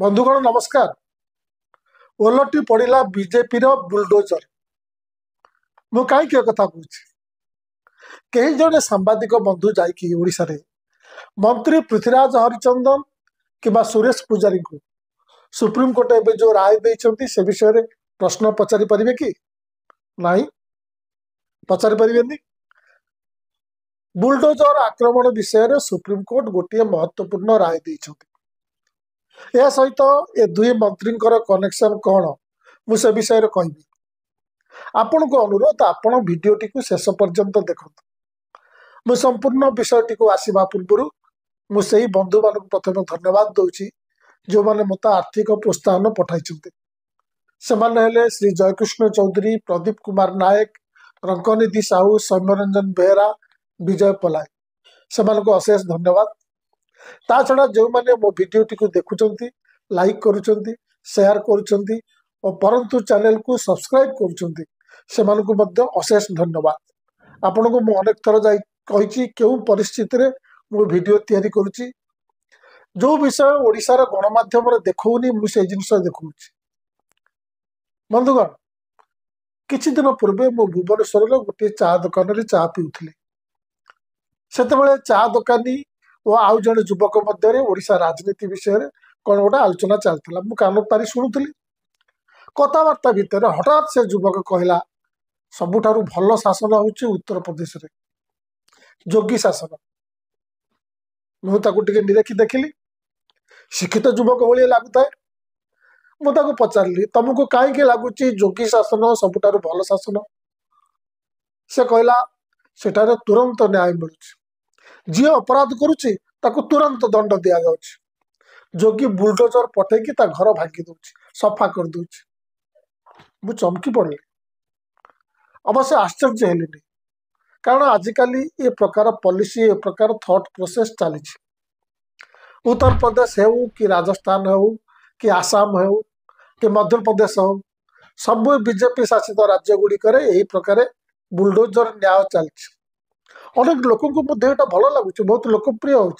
बंधुगण नमस्कार। ओलटी पड़ा बीजेपी बुलडोजर। मु कहीं कथा कहूँ कई जड़े सांबादिक बंधु जा मंत्री पृथ्वीराज हरिचंदन कि सुरेश पूजारी को सुप्रीमकोर्ट एवं जो राय देते से विषय में प्रश्न पचारि पारे कि नहीं पचारि पारे। बुलडोजर आक्रमण विषय में सुप्रीमकोर्ट गोटे महत्वपूर्ण राय देते यह सहित ए दुई मंत्री कनेक्शन कौन मुझे विषय कहि आपण को अनुरोध आपण भिडटी को शेष पर्यंत देखु मु संपूर्ण विषयटी को आसवा पूर्व मुझे बंधु मान प्रथम धन्यवाद दूची जो मैंने मत आर्थिक प्रोत्साहन पठाई से श्री जयकृष्ण चौधरी, प्रदीप कुमार नायक, रंकनिधि साहू, सौम्यरंजन बेहरा, विजय पलाय से अशेष धन्यवाद। ता छड़ा जो मैंने मो भिडटी को देखुंट लाइक करुँच शेयर करुँच और परंतु चैनल को सब्सक्राइब करुँच अशेष धन्यवाद। आपण को मु अनेक थर जा कही क्यों परिस्थिति रे मो वीडियो तैयारी करुँची जो विषय ओडिशार गणमाध्यम देखौनी मुझे जिनस देखा। बंधुगण किछि दिन पूर्वे मो भुवनेश्वर गोटे चा दुकान रे चा पीउथिले सेतेबेले चा दुकानी और आउ जड़े युवक मध्य ओडिशा राजनीति विषय कौन गोटे आलोचना चलता मु कान पारी शुणुली कथबार्ता भितर हठात से युवक कहला सबुठारु भल शासन होउछि उत्तर प्रदेश रे योगी शासन। मुझे निरेखी देखिली शिक्षित युवक भाई लगुए मुझे पचारि तुमको कहीं लगुच योगी शासन सबुठारु भल शासन। से कहला सेठारे तुरंत न्याय मिलुछि जी अपराध करुच्ची ताकू तुरंत दंड दि जाउछि। जोगी बुलडोजर पठेकी ता घर भांगी दउछि सफा कर दउछि। मु चमकी पड़ली अवश्य आश्चर्य हेलिनी कारण आजिकल ये प्रकार पॉलिसी ए प्रकार थॉट प्रोसेस चली उत्तर प्रदेश हो कि राजस्थान हो कि आसाम हो कि मध्य प्रदेश हो सब बीजेपी शासित राज्य गुड़िक यही प्रकार बुलडोजर न्याय चलछि। अनेक लोक भल लगुच बहुत लोकप्रिय हो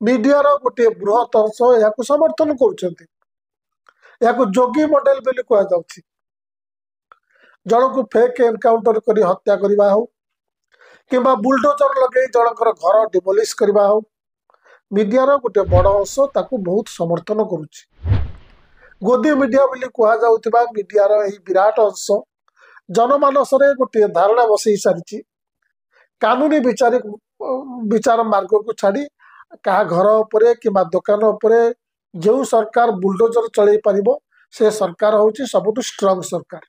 मीडिया गोटे बृहत अंश यहाँ समर्थन कर जोगी मॉडल बोली कहुँ जन को फेक एनकाउंटर कर हत्या करवा हो कि बुलडोजर लगे जनकर घर डिमोलिश करवा हो मीडिया गोटे बड़ अंश ताकू बहुत समर्थन करुच्ची। गोदी मीडिया बोली कहुवा मीडिया विराट अंश जनमानस गोटे धारणा बसई सारी कानूनी विचार मार्ग को छाड़ी क्या घर उपरे कि दुकान उपरे जो सरकार बुलडोजर चल पार से सरकार हूँ सबुठ स्ट्रंग सरकार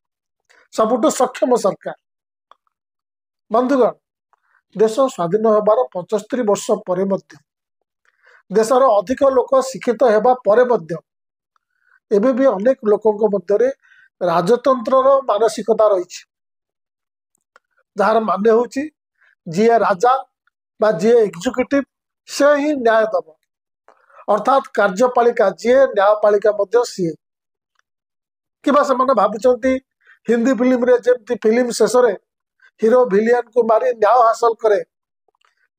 सबुठ सक्षम सरकार। बंधुगण देश स्वाधीन होबार 75 वर्ष पर देशर अधिक लोक शिक्षित होगा पर एबे भी अनेक लोकों मध्य राजतंत्र मानसिकता रही जार माने हूँ जी राजा बा जी एग्जीक्यूटिव से ही न्याय दब अर्थात कार्यपालिका जी न्यायपालिका सी कि भावुं हिंदी फिल्म रे जमती फिल्म शेष हीरो विलियन को मारी न्याय हासिल करे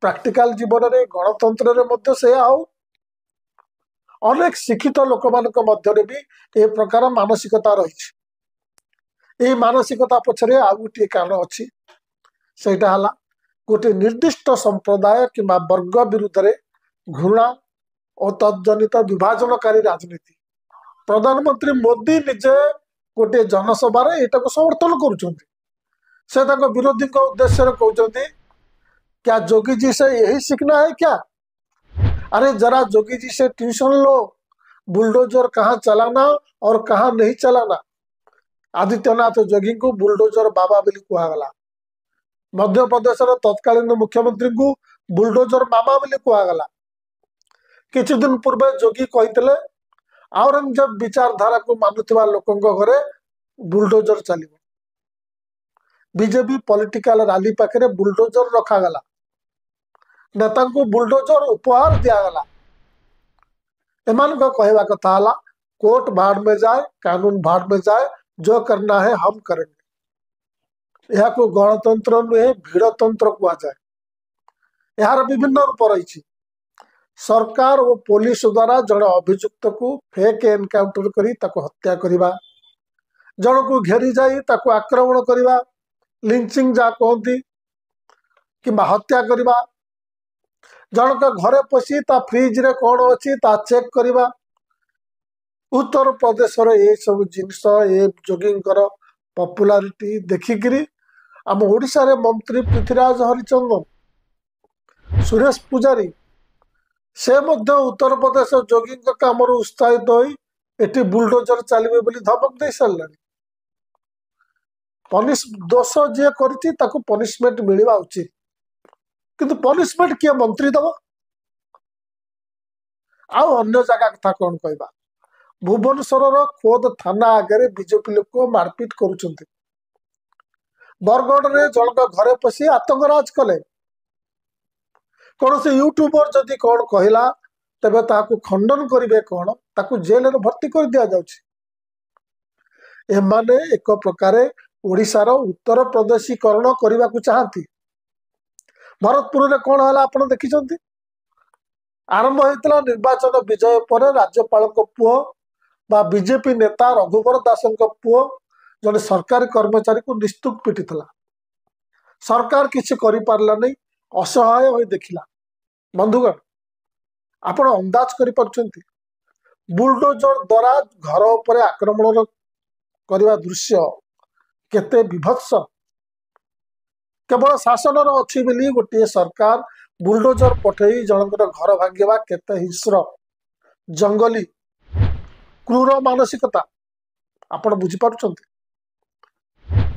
प्रैक्टिकल जीवन में गणतंत्र से अनेक शिक्षित लोक मध्य भी ए प्रकार मानसिकता रही मानसिकता पछरे आ गोटे कारण अच्छी सेटा हला गोटे निर्दिष्ट संप्रदाय कि वर्ग विरुद्ध रे घृणा और तजनित विभाजनकारी राजनीति। प्रधानमंत्री मोदी निजे गोटे जनसभा यहाँ समर्थन कर विरोधी उद्देश्य कहते क्या जोगी जी से यही सीखना है क्या? अरे जरा जोगी जी से ट्यूशन लो बुलडोजर कहाँ चलाना और कहाँ नहीं चलाना। आदित्यनाथ जोगी को बुलडोजर बाबा बोली कहगला मध्य प्रदेश तत्कालीन मुख्यमंत्री को बुलडोजर मामा बोली कहगला। किछि दिन पूर्वे जोगी कहते औरंगजेब विचारधारा को मानुवा लोकों घरे बुलडोजर चलो बीजेपी पॉलिटिकल रैली पाखे बुलडोजर रखागला नेता को बुलडोजर उपहार दिगला। एमान कहवा कथा है कोर्ट भाड़ में जाए कानून भाड़ में जाए जो करना है हम करेंगे। यह को गणतंत्र नुहे भीड़तंत्र कहुए यार विभिन्न रूप रही सरकार और पुलिस द्वारा जड़े अभियुक्त को फेक एनकाउंटर करी ताको हत्या करवा, जन को घेरी जाई ताको आक्रमण करवा, लिंचिंग जहाँ कहती कि हत्या करवा, जनक घरे पशि ता फ्रिज रे कौन अच्छी ता चेक करवा। उत्तर प्रदेश ये सब जिनस ये जोगींकर पॉपुलारिटी देखिकी आम ओडिशा रे मंत्री पृथ्वीराज हरिचंदन, सुरेश पूजारी से मध्य उत्तर प्रदेश जोगी काम उत्साहित होई एटी बुलडोजर चलिए बोली धमक दे सारा। दोष जी कर पनिशमेंट मिलवा उचित, किंतु पनिशमेंट किए मंत्री दब। आउ अन्य जगह कथा कौन कहबा, भुवनेश्वर खोद थाना आगे बीजेपी लोक मारपिट करुँच। बरगढ़ रे जनक घरे पशि आतंकराज कले। कौन से यूट्यूबर जदि कौन कहला तेबे ताकू खंडन करिवे कौन, ताकू जेल रे भर्ती कर दिया जाउछि। एमाने एक प्रकार ओडिशार उत्तर प्रदेशीकरण करने को चाहती। भरतपुर रे कौन है आप देखिं, आरंभ होता निर्वाचन विजय पर राज्यपाल पुओ बा बीजेपी नेता रघुवर दास पुओ जड़े सरकारी कर्मचारी को निस्तुक पिटी। सरकार किसी कर पार्ला नहीं, असहाय हो देखला। बंधुगण आपण अंदाज कर बुलडोजर द्वारा घर उपर आक्रमण करने दृश्य केते विभत्स। केवल शासन अच्छी बोली गोटे सरकार बुलडोजर पठे जनकर घर भांगा केते हिंस्र जंगली क्रूर मानसिकता आपण बुझीपार।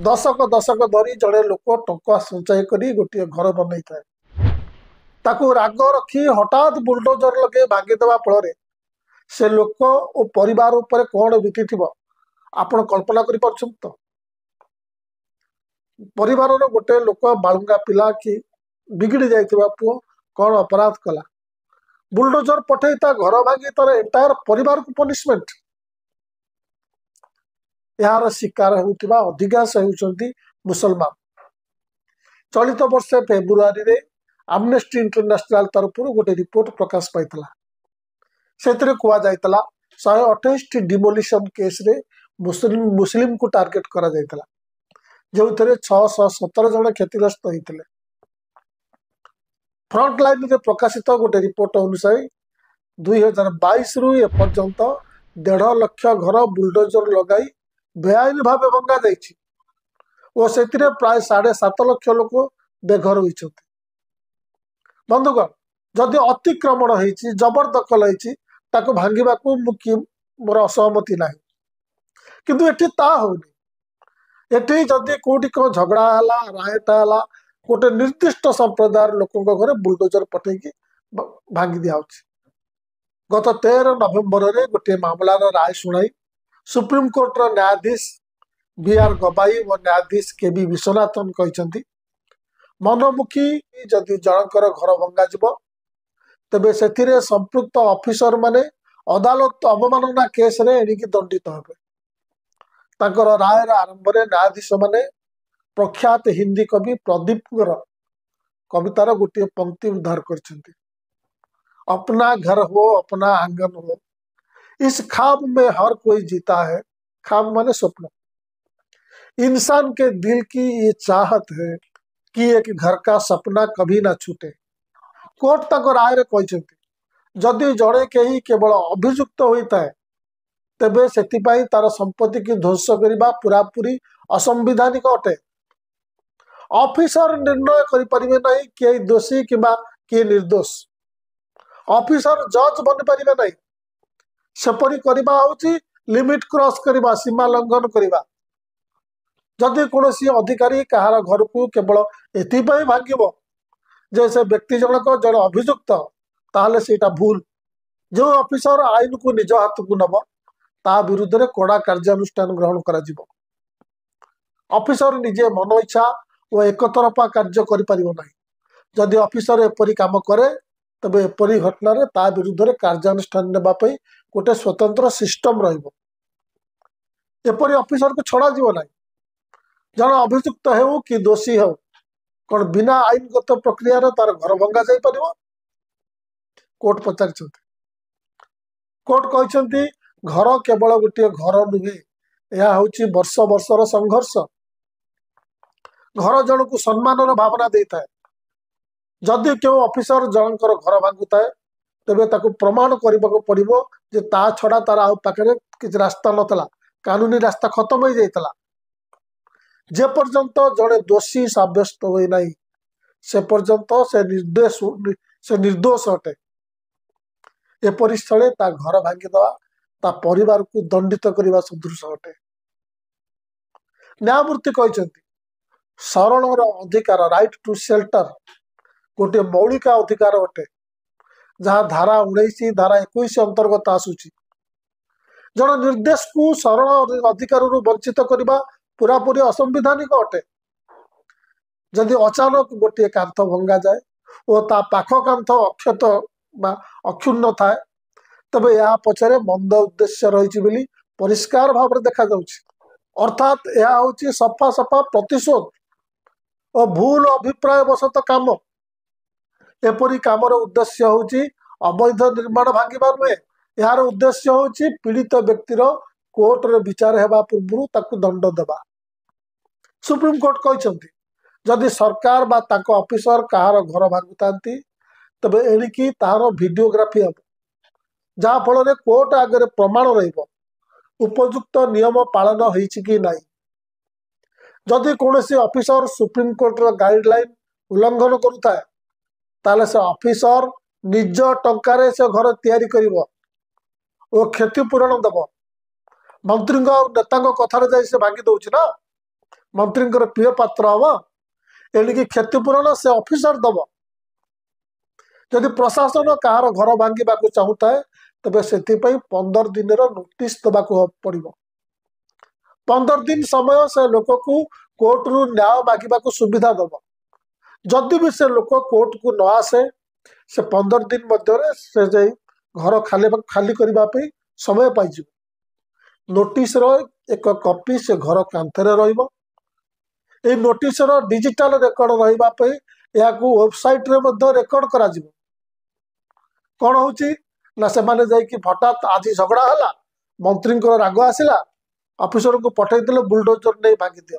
दशक दशक धरी जड़े लोक टंका संचय कर गोटे घर बनई था, ताकू राग रखी हठात बुलडोजर लगे भांगीदेवा फल से लोक और परिवार उपर कौन बीती थी आपण कल्पना कर तो। परिवार गोटे लोक बालुंगा पिला कि बिगड़ी जाइथिबा पुओ कौन अपराध कला, बुलडोजर पठे ता घर भांगी तार एंटायर परिवार को पनिशमेंट। यार शिकार होउथिबा अधिकांश होउचंती मुसलमान। चलित वर्ष फेब्रुआरी रे एमनेस्टी इंटरनेशनल तरफ गोटे रिपोर्ट प्रकाश पाइतला। सेतरे कुआ जाइतला 128 डिमोलिशन केस रे मुस्लिम को टार्गेट करा जाइतला, जो 617 जन क्षतिग्रस्त होते। फ्रंट लाइन रे प्रकाशित गोटे रिपोर्ट अनुसार 2022 रु एपर्यंत 1.5 लाख घर बुलडोजर लगाई बेआईन भाव भंगा जाइछि और से प्राय 7.5 लाख लोक बेघर होइछथि। बंधुगण जदि अतिक्रमण होइछि जबरदखल होइछि ताको भांगिबाकू मोर असहमति नाही, किंतु एठी ता होनी। एठी जदि कोठी को झगड़ा हला रायट हला गोटे निर्दिष्ट संप्रदाय लोकों घरे बुलडोजर पठेकी भांगी दिया। गत 13 नवेम्बर रे गोटे मामलार राय शुणाई सुप्रीम कोर्ट रो न्यायाधीश BR गवाई और न्यायाधीश KB विश्वनाथन कहते मनमुखी जदि जनकर घर भंगा जीव तेबे से संपृक्त ऑफिसर माने अदालत अवमानना केस रे एणिकी दंडित हेबे। तांकर रायर आरंभ में न्यायाधीश माने प्रख्यात हिंदी कवि प्रदीप कवितार गोटे पंक्ति उद्धार करछन्ति, अपना घर हो अपना आंगन हो इस ख्वाब में हर कोई जीता है। ख्वाब माने स्वप्न। इंसान के दिल की ये चाहत है कि एक घर का सपना कभी ना छूटे। कोर्ट तक राय कहते जदि जड़े कहीं केवल अभियुक्त होता है तेबे सेतिपाई तार संपत्ति की ध्वंस करने पूरापूरी असंविधानिक अटे। ऑफिसर निर्णय करें ना किए दोषी कि निर्दोष। ऑफिसर जज बन पारे ना, सेपरी करवा हूँ लिमिट क्रॉस करवा सीमा लंघन करवा। जदि कौन अधिकारी कहार घर को केवल एथिपाई भांगिब जे से व्यक्ति जनक जड़े अभियुक्त ताहले सेटा भूल। जो ऑफिसर आईन को निज हाथ को नब ता विरुद्ध में कड़ा कार्यानुष्ठान ग्रहण करा जिवो। ऑफिसर निजे मन इच्छा और एक तरफा कार्य करें। जदि ऑफिसर एपरी काम करे तबे एपरी घटना रे ता विरुद्ध में कार्यानुष्ठान नेबापई गोटे स्वतंत्र सिस्टम रहिबो। एपरी ऑफिसर को छड़ा जीव ना। जन अभियुक्त हो कि दोषी हो कौन बिना आईनगत प्रक्रिया तार घर भंगा जाई परिबो। कोर्ट पचारि कोर्ट कहते घर केवल गोटे घर नुहे यह हूँ वर्ष वर्षर संघर्ष घर जन को सम्मान भावना दे था जदि क्यों ऑफिसर जनकर घर भांगु थाए तेबे ताकू प्रमाण करने को पड़ो जे ता छड़ा तार आउ पाखे किसी रास्ता नतला कानूनी रास्ता खत्म हो जाता जे पर्यंत जड़े दोषी सब्यस्त हुए ना से पर्यंत से निर्दोष अटे एपरी स्थले ता घर भांगीदवा ता परिवार को दंडित करने सदृश अटे न्यायमूर्ति कहते शरणर अधिकार राइट टू शेल्टर गोटे मौलिक अधिकार अटे जहाँ धारा 19 धारा 21 अंतर्गत आसूची जन निर्देश को शरण अधिकार वंचित करने पूरा पूरी असंविधानिक अटे जदि अचानक गोटे कांथ भंगा जाए और ता पाख कांथ अक्षत अक्षुण्ण थाए तबे यह पछरे मंद उद्देश्य रही परिष्कार भाव में देखा जाउछि अर्थात यह हूँ सफा सफा प्रतिशोध और भूल अभिप्राय वशत काम एपरी कामर उद्देश्य हूँ अवैध निर्माण भांगा नुहे यार उद्देश्य हूँ पीड़ित व्यक्तिर कोर्ट रे विचार हेबा पूर्व ताकू दंड देवा सुप्रीम कोर्ट कहते जदि सरकार बा ताको ऑफिसर कहार घर भांगुता तबे एणिकी तार भिडियोग्राफी हम जहाँ फल कोर्ट आगे प्रमाण रहिबो उपयुक्त नियम पालन होइछि कि नाही जदि कौन ऑफिसर सुप्रीम कोर्ट गाइडलाइन उल्लंघन करुता ताले से ऑफिसर निज टंकार से घर तैयारी करिवो और क्षतिपूरण दब मंत्री नेता कथार जाई से भांगी दउछि ना मंत्री प्रिय पात्र हम एणिकी क्षतिपूरण से ऑफिसर दब जदि प्रशासन कहार घर भांगा चाहूता है तबे से 15 दिन नोटिस दबाक पड़ो 15 दिन समय से लोक को कोर्ट रु न्याय मांगा सुविधा दब जदि भी से लोक कोर्ट को न आसे से 15 दिन मध्य से घर खाली करने समय पाई नोटिस एक कॉपी से घर कांथरे रही नोटिस डिजिटल रेकर्ड रही या वेबसाइट रे मध्य रेकर्ड करा कौन होची ना से माने जाइए हठात आज झगड़ा है मंत्री राग आसला ऑफिसर को पठेदेले बुलडोजर नहीं भांगी दियो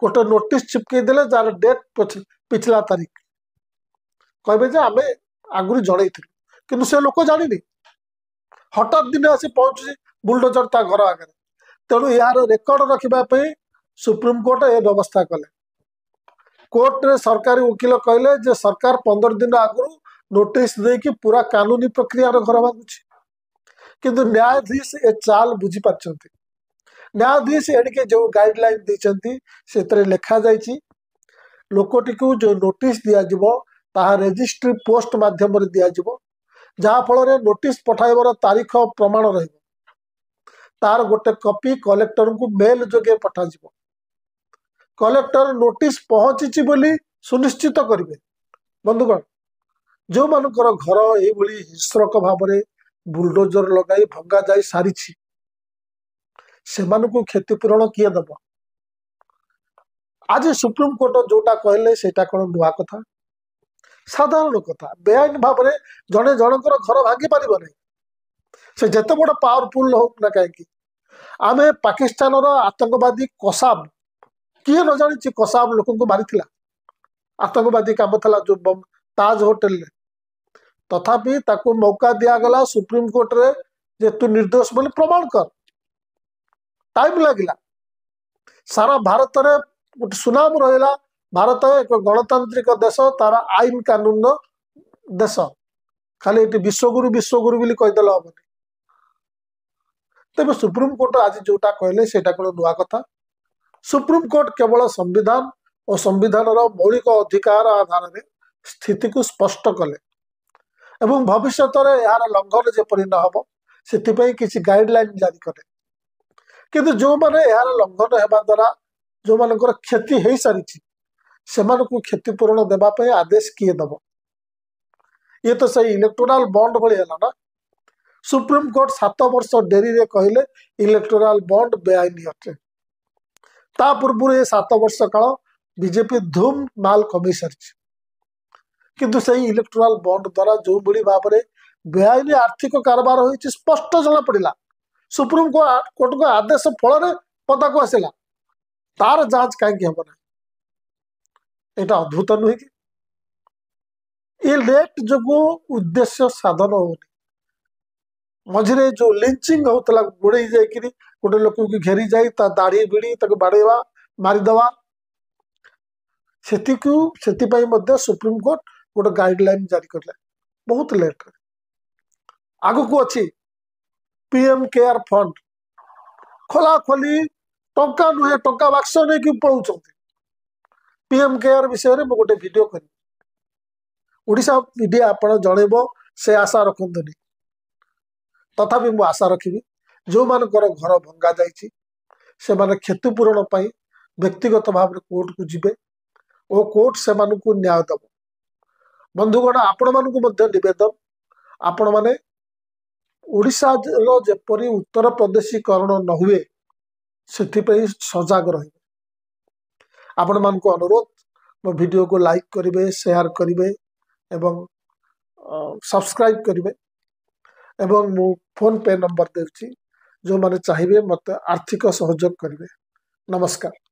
गोटे नोटिस चिपकई देले जार डेट पिछला तारीख कहे आम आगुरी जन कि से लोक जानी हठात दिन आसी पहुंची बुलडोजर ता घर आगे तेणु यार रेकर्ड रखापी सुप्रीम कोर्ट ए व्यवस्था कले कोर्ट रे सरकारी वकिल कहले जे सरकार 15 दिन आगु नोटिस देकी पूरा कानूनी प्रक्रिया घर भांगुची किंतु न्यायाधीश ए चाल बुझी पारछंती न्यायाधीश एणिके जो गाइडलाइन देछंती सेतरे लिखा जाइछि लोकटी को जो नोटिस दिया जिवो ताहा रजिस्ट्री पोस्ट माध्यम रे दिया जिवो जहाँ फल नोटिस पठाइबार तारीख प्रमाण रहिबो तार गोटे कॉपी कलेक्टर को मेल जोगे पठाजिवो कलेक्टर नोटिस पहुंची बोली सुनिश्चित करेंगे बंधुगण जो मानकर घर ये हिंस्रक भाव में बुलडोजर लगाई भंगा जाई सारी से क्षतिपूरण किए दब आज सुप्रीम कोर्ट जोटा कहले सेटा कौन नुआ कथा साधारण कथा बेआईन भाव में जड़े जनकर घर भांगी पार नहीं से जिते बड़ पावरफुल हो ना कहीं आम पाकिस्तान आतंकवादी कसाब किए न जानी कसाब लोक मारी आतंकवादी काम था जो ताज होटेल में तथापि ताको मौका दिगला सुप्रीम कोर्ट रे जे तू निर्दोष बोली प्रमाण कर टाइम लगिला सारा भारत रे गोटे सुनाम रहा भारत एक गणतांत्रिक देश तार आईन कानून देश खाली विश्वगुरु बोली कहीदेल हम तेज सुप्रीम कोर्ट आज जोटा कहले सेटा कौन नुआ कथा सुप्रीम कोर्ट केवल संविधान और संविधान मौलिक अधिकार आधार में स्थिति को स्पष्ट कले एवं भविष्य यार लंघन जेपरी न हम से किसी गाइडलाइन जारी कले किंतु जो माने यार लंघन होगा द्वारा जो मानकर क्षति हो सारी से क्षतिपूरण देवाई आदेश किए दब ये तो सही इलेक्टोराल बॉन्ड भाई है ना सुप्रीम कोर्ट 7 वर्ष डेरी रे कहले इलेक्टोराल बॉन्ड बेआईन अटे ता पूर्व ये 7 वर्ष काल बीजेपी धूम माल कमी सारी किंतु से इलेक्टोराल बॉन्ड द्वारा जो भली भाव में बेआईन आर्थिक कारबार होइछि स्पष्ट जना पड़ा सुप्रीम कोर्ट को आदेश फल पता को आसला तार जांच कहीं हम ना यहाँ अद्भुत नुहे कि ये लेट जो उद्देश्य साधन होनी मझे जो लिंचिंग होता गोड़े जाकि गोटे लोक की घेरी जाई दाढ़ी भिड़ी बाड़ेवा मारिदेवा सुप्रीम कोर्ट गोटे गाइडलाइन जारी करले बहुत लेट आग को अच्छी पीएम केयर फंड खोला खोली टंका नुहे टंका बाक्स नहीं पलाऊँ पीएम केयर विषय में गोटे वीडियो कर ओडिशा मीडिया आपण जनइब से आशा रखुनी तथापि मु आशा रखी जो मानकर घर भंगा जाइए से माने क्षतिपूरण व्यक्तिगत भाव में कोर्ट को जीवे और कोर्ट से न्याय दब बंधुगण आपण मानक नवेदन आपण मैने ओडिशा जेपरी उत्तर प्रदेशीकरण न हुए से सजग रही आपण मान को अनुरोध मो वीडियो को लाइक करेंगे शेयर करेंगे एवं सब्सक्राइब करेंगे एवं मो फोन पे नंबर देउछि जो माने चाहिए मत आर्थिक सहयोग करेंगे। नमस्कार।